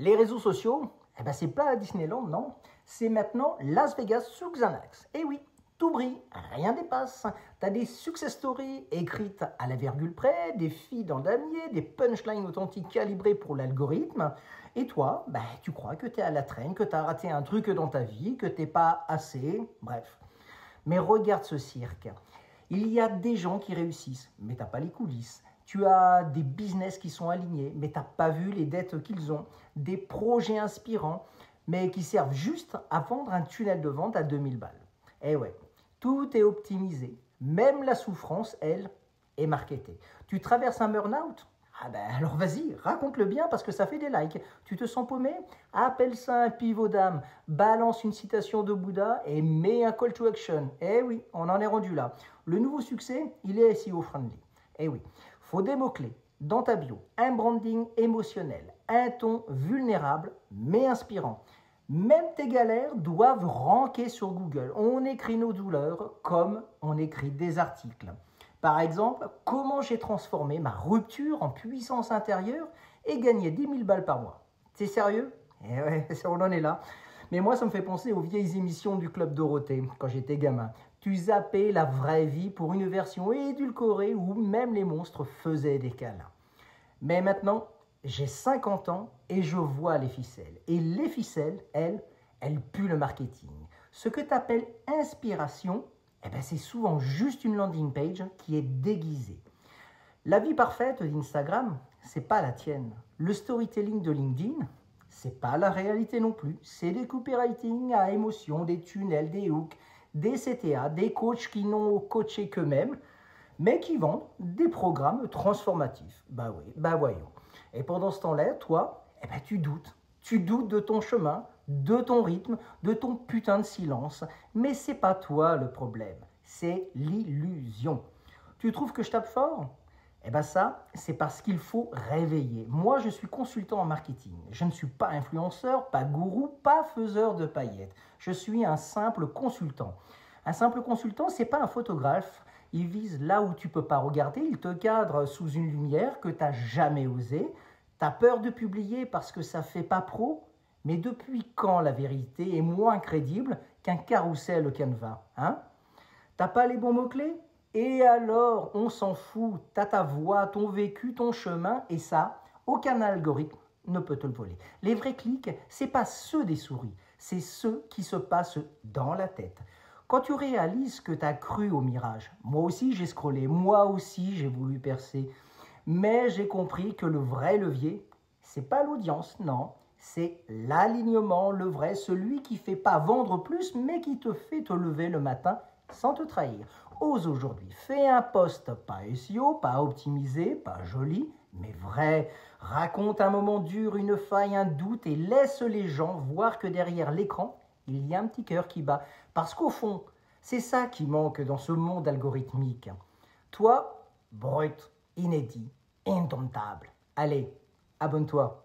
Les réseaux sociaux, eh ben, c'est pas à Disneyland, non. C'est maintenant Las Vegas sous Xanax. Et oui, tout brille, rien dépasse. T'as des success stories écrites à la virgule près, des filles dans le damier, des punchlines authentiques calibrées pour l'algorithme. Et toi, ben, tu crois que t'es à la traîne, que t'as raté un truc dans ta vie, que t'es pas assez, bref. Mais regarde ce cirque. Il y a des gens qui réussissent, mais t'as pas les coulisses. Tu as des business qui sont alignés, mais t'as pas vu les dettes qu'ils ont. Des projets inspirants, mais qui servent juste à vendre un tunnel de vente à 2000 balles. Eh ouais, tout est optimisé. Même la souffrance, elle, est marketée. Tu traverses un burn-out? Ah ben alors vas-y, raconte-le bien parce que ça fait des likes. Tu te sens paumé? Appelle ça un pivot d'âme, balance une citation de Bouddha et mets un call to action. Eh oui, on en est rendu là. Le nouveau succès, il est SEO friendly. Eh oui, faut des mots-clés dans ta bio, un branding émotionnel, un ton vulnérable mais inspirant. Même tes galères doivent ranker sur Google. On écrit nos douleurs comme on écrit des articles. Par exemple, comment j'ai transformé ma rupture en puissance intérieure et gagné 10 000 balles par mois. C'est sérieux? Eh ouais, on en est là. Mais moi, ça me fait penser aux vieilles émissions du Club Dorothée, quand j'étais gamin. Tu zappais la vraie vie pour une version édulcorée où même les monstres faisaient des câlins. Mais maintenant, j'ai 50 ans et je vois les ficelles. Et les ficelles, elles puent le marketing. Ce que tu appelles inspiration, eh ben c'est souvent juste une landing page qui est déguisée. La vie parfaite d'Instagram, c'est pas la tienne. Le storytelling de LinkedIn, c'est pas la réalité non plus. C'est des copywriting à émotion, des tunnels, des hooks, des CTA, des coachs qui n'ont coaché qu'eux-mêmes, mais qui vendent des programmes transformatifs. Bah oui, bah voyons. Et pendant ce temps-là, toi, eh ben tu doutes. Tu doutes de ton chemin, de ton rythme, de ton putain de silence. Mais c'est pas toi le problème, c'est l'illusion. Tu trouves que je tape fort? Eh bien ça, c'est parce qu'il faut réveiller. Moi, je suis consultant en marketing. Je ne suis pas influenceur, pas gourou, pas faiseur de paillettes. Je suis un simple consultant. Un simple consultant, c'est pas un photographe. Il vise là où tu peux pas regarder. Il te cadre sous une lumière que tu n'as jamais osée. Tu as peur de publier parce que ça fait pas pro. Mais depuis quand la vérité est moins crédible qu'un carrousel au Canva, hein? T'as pas les bons mots-clés? Et alors, on s'en fout, t'as ta voix, ton vécu, ton chemin, et ça, aucun algorithme ne peut te le voler. Les vrais clics, c'est pas ceux des souris, c'est ceux qui se passent dans la tête. Quand tu réalises que t'as cru au mirage, moi aussi j'ai scrollé, moi aussi j'ai voulu percer, mais j'ai compris que le vrai levier, c'est pas l'audience, non, c'est l'alignement, le vrai, celui qui fait pas vendre plus, mais qui te fait te lever le matin sans te trahir. Ose aujourd'hui, fais un post pas SEO, pas optimisé, pas joli, mais vrai. Raconte un moment dur, une faille, un doute et laisse les gens voir que derrière l'écran, il y a un petit cœur qui bat. Parce qu'au fond, c'est ça qui manque dans ce monde algorithmique. Toi, brut, inédit, indomptable. Allez, abonne-toi.